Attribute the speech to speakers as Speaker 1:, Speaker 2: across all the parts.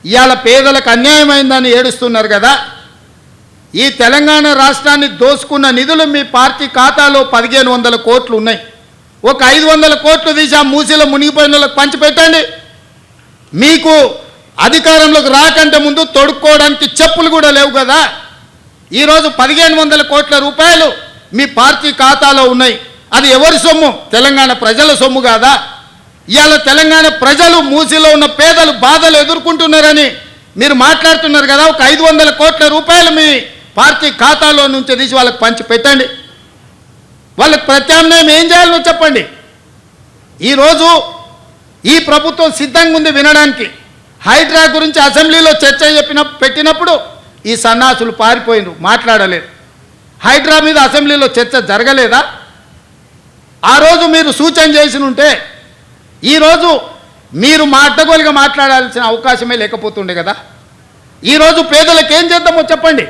Speaker 1: ఇవాళ పేదలకు అన్యాయమైందని ఏడుస్తున్నారు కదా. ఈ తెలంగాణ రాష్ట్రాన్ని దోసుకున్న నిధులు మీ పార్టీ ఖాతాలో 1500 కోట్లు ఉన్నాయి. ఒక 500 కోట్లు తీసి ఆ మూసీలో మునిగిపోయిన వాళ్ళకి పంచిపెట్టండి. మీకు అధికారంలోకి రాకంటే ముందు తొడుక్కోవడానికి చెప్పులు కూడా లేవు కదా. ఈరోజు 1500 కోట్ల రూపాయలు మీ పార్టీ ఖాతాలో ఉన్నాయి. అది ఎవరి సొమ్ము? తెలంగాణ ప్రజల సొమ్ము కాదా? ఇవాళ తెలంగాణ ప్రజలు మూసీలో ఉన్న పేదలు బాధలు ఎదుర్కొంటున్నారని మీరు మాట్లాడుతున్నారు కదా. ఒక 500 కోట్ల రూపాయలు మీ పార్టీ ఖాతాలో నుంచి తీసి వాళ్ళకి పంచి పెట్టండి. వాళ్ళకి ప్రత్యామ్నాయం ఏం చేయాలో చెప్పండి. ఈరోజు ఈ ప్రభుత్వం సిద్ధంగా ఉంది వినడానికి. హైడ్రా గురించి అసెంబ్లీలో చర్చ పెట్టినప్పుడు ఈ సన్నాసులు పారిపోయినారు, మాట్లాడలేదు. హైడ్రా మీద అసెంబ్లీలో చర్చ జరగలేదా? ఆ రోజు మీరు సూచన చేసి ఉంటే ఈరోజు మీరు అడ్డగోలుగా మాట్లాడాల్సిన అవకాశమే లేకపోతుండే కదా. ఈరోజు పేదలకు ఏం చేద్దామో చెప్పండి.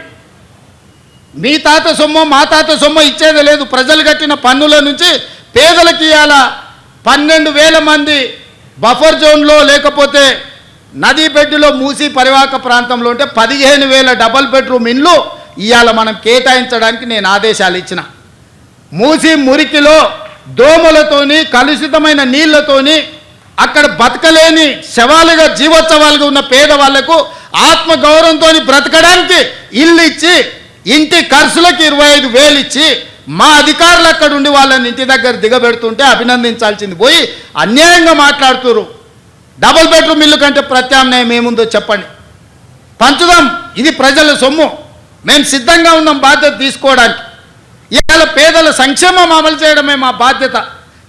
Speaker 1: మీ తాత సొమ్ము మా తాత సొమ్ము ఇచ్చేది లేదు. ప్రజలు కట్టిన పన్నుల నుంచి పేదలకు ఇవాళ 12,000 మంది బఫర్ జోన్లో లేకపోతే నదీ బెడ్డులో మూసి పరివాహక ప్రాంతంలో ఉంటే 15,000 డబల్ బెడ్రూమ్ ఇండ్లు ఇవాళ మనం కేటాయించడానికి నేను ఆదేశాలు ఇచ్చిన. మూసి మురికిలో దోమలతోని కలుషితమైన నీళ్లతోని అక్కడ బతకలేని శవాలుగా జీవోత్సవాలుగా ఉన్న పేదవాళ్లకు ఆత్మగౌరవంతో బ్రతకడానికి ఇల్లు ఇచ్చి ఇంటి ఖర్చులకు 25,000 ఇచ్చి మా అధికారులు అక్కడ ఉండి వాళ్ళని ఇంటి దగ్గర దిగబెడుతుంటే అభినందించాల్సింది పోయి అన్యాయంగా మాట్లాడుతున్నారు. డబుల్ బెడ్రూమ్ ఇల్లు కంటే ప్రత్యామ్నాయం ఏముందో చెప్పండి. పంచుదాం, ఇది ప్రజల సొమ్ము. మేము సిద్ధంగా ఉన్నాం బాధ్యత తీసుకోవడానికి. ఇవాళ పేదల సంక్షేమం అమలు చేయడమే మా బాధ్యత.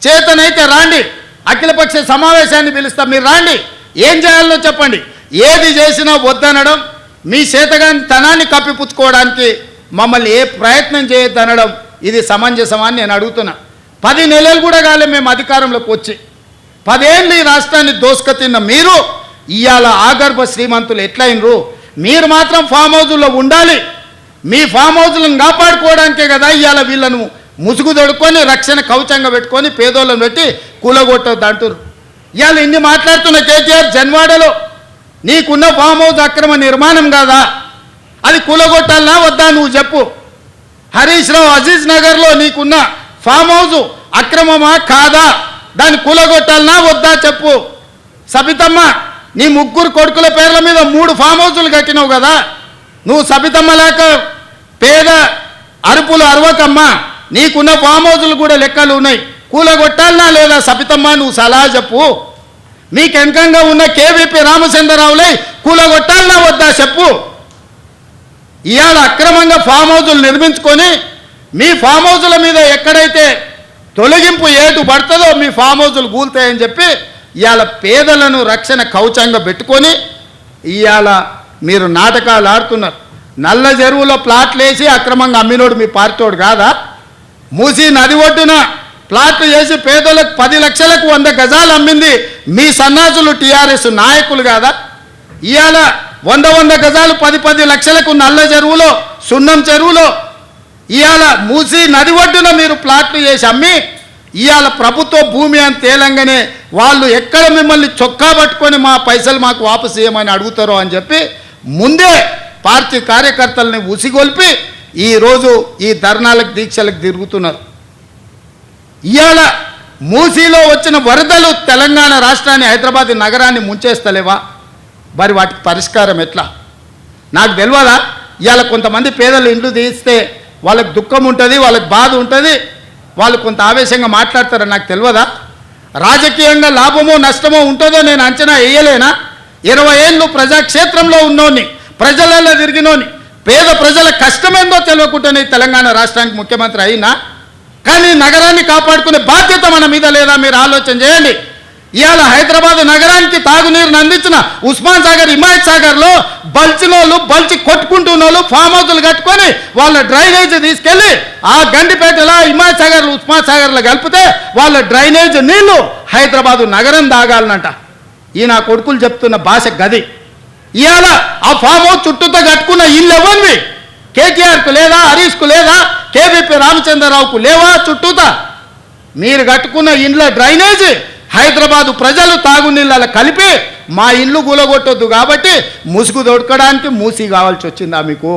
Speaker 1: చేతనైతే రాండి, అఖిలపక్ష సమావేశాన్ని పిలుస్తాం, మీరు రాండి. ఏం చేయాలో చెప్పండి. ఏది చేసినా వద్దనడం, మీ చేతగాని తనాన్ని కప్పిపుచ్చుకోవడానికి మమ్మల్ని ఏ ప్రయత్నం చేయొద్దనడం ఇది సమంజసమని నేను అడుగుతున్నా. 10 నెలలు కూడా కాలే మేము అధికారంలోకి వచ్చి. 10 ఏళ్ళు ఈ రాష్ట్రాన్ని దోసుక తిన్న మీరు ఇవాళ ఆగర్భ శ్రీమంతులు ఎట్లయినరు? మీరు మాత్రం ఫామ్ హౌజుల్లో ఉండాలి. మీ ఫామ్ హౌజులను కాపాడుకోవడానికే కదా ఇవాళ వీళ్ళను ముసుగు దొడుకొని రక్షణ కవచంగా పెట్టుకొని పేదోళ్ళను పెట్టి కూలగొట్టొద్దు అంటారు. ఇవాళ ఇన్ని మాట్లాడుతున్న కేటీఆర్ జన్వాడలో నీకున్న ఫామ్ హౌస్ అక్రమ నిర్మాణం కాదా? అది కూలగొట్టాలనా వద్దా నువ్వు చెప్పు. హరీష్ రావు అజీజ్ నగర్లో నీకున్న ఫామ్ హౌస్ అక్రమమా కాదా? దాన్ని కూలగొట్టాలనా వద్దా చెప్పు. సబితమ్మ నీ 3 కొడుకుల పేర్ల మీద 3 ఫామ్ హౌజులు కట్టినావు కదా. నువ్వు సబితమ్మ లేక పేద అరుపులు అరవకమ్మా. నీకున్న ఫామ్ హౌజులు కూడా లెక్కలు ఉన్నాయి. కూలగొట్టాలనా లేదా సబితమ్మ నువ్వు సలహా చెప్పు. మీకు వెనకంగా ఉన్న కేవీపీ రామచంద్రరావులై కూలగొట్టాలనా వద్దా చెప్పు. ఇవాళ అక్రమంగా ఫామ్ హౌజులు నిర్మించుకొని మీ ఫామ్ హౌజుల మీద ఎక్కడైతే తొలగింపు ఏటు పడుతుందో మీ ఫామ్ హౌజులు కూలుతాయని చెప్పి ఇవాళ పేదలను రక్షణ కవచంగా పెట్టుకొని ఇవాళ మీరు నాటకాలు ఆడుతున్నారు. నల్ల చెరువులో ప్లాట్లు వేసి అక్రమంగా అమ్మినోడు మీ పార్టీోడు కాదా? మూసి నది ఒడ్డున ప్లాట్లు వేసి పేదలకు 10 లక్షలకు 100 గజాలు అమ్మింది మీ సన్నాసులు టీఆర్ఎస్ నాయకులు కాదా? ఇవాళ 100 గజాలు 10 లక్షలకు నల్ల చెరువులో సున్నం చెరువులో ఇవాళ మూసి నది ఒడ్డున మీరు ప్లాట్లు చేసి అమ్మి ఇవాళ ప్రభుత్వ భూమి అని తేలంగానే వాళ్ళు ఎక్కడ మిమ్మల్ని చొక్కా పట్టుకొని మా పైసలు మాకు వాపసు చేయమని అడుగుతారో అని చెప్పి ముందే పార్టీ కార్యకర్తల్ని ఉసిగొల్పి ఈరోజు ఈ ధర్నాలకు దీక్షలకు తిరుగుతున్నారు. ఇవాళ మూసీలో వచ్చిన వరదలు తెలంగాణ రాష్ట్రాన్ని హైదరాబాద్ నగరాన్ని ముంచేస్తలేవా? మరి వాటికి పరిష్కారం ఎట్లా? నాకు తెలియదా? ఇవాళ కొంతమంది పేదలు ఇండ్లు తీస్తే వాళ్ళకి దుఃఖం ఉంటుంది, వాళ్ళకి బాధ ఉంటుంది, వాళ్ళు కొంత ఆవేశంగా మాట్లాడతారని నాకు తెలియదా? రాజకీయంగా లాభమో నష్టమో ఉంటుందో నేను అంచనా వేయలేనా? 20 ఏళ్ళు ప్రజాక్షేత్రంలో ఉన్నోని, ప్రజలలో తిరిగినోని, పేద ప్రజల కష్టమేందో తెలియకుండానే తెలంగాణ రాష్ట్రానికి ముఖ్యమంత్రి అయినా. కానీ నగరాన్ని కాపాడుకునే బాధ్యత మన మీద లేదా? మీరు ఆలోచన చేయండి. ఇవాళ హైదరాబాద్ నగరానికి తాగునీరుని అందించిన ఉస్మాన్ సాగర్, హిమాయత్ సాగర్లో బల్చినోళ్ళు బల్చి కొట్టుకుంటున్నోళ్ళు ఫామ్ హౌజులు కట్టుకొని వాళ్ళ డ్రైనేజ్ తీసుకెళ్ళి ఆ గండిపేటలో హిమాయత్ సాగర్, ఉస్మాన్ సాగర్లో కలిపితే వాళ్ళ డ్రైనేజ్ నీళ్లు హైదరాబాదు నగరం తాగాలనంట. ఈ నా కొడుకులు చెప్తున్న భాష గది. ఇవాళ ఆ ఫామ్ హౌస్ చుట్టూతో కట్టుకున్న ఇల్లు ఎవరివి? కేటీఆర్కు లేదా? హరీష్కు లేదా? కేవీపీ రామచంద్రరావుకు లేవా? చుట్టూతా మీరు కట్టుకున్న ఇండ్ల డ్రైనేజ్ హైదరాబాదు ప్రజలు తాగునీళ్ళ కలిపి మా ఇల్లు గులగొట్టొద్దు కాబట్టి ముసుగు దొడకడానికి మూసి కావాల్సి వచ్చిందా మీకు?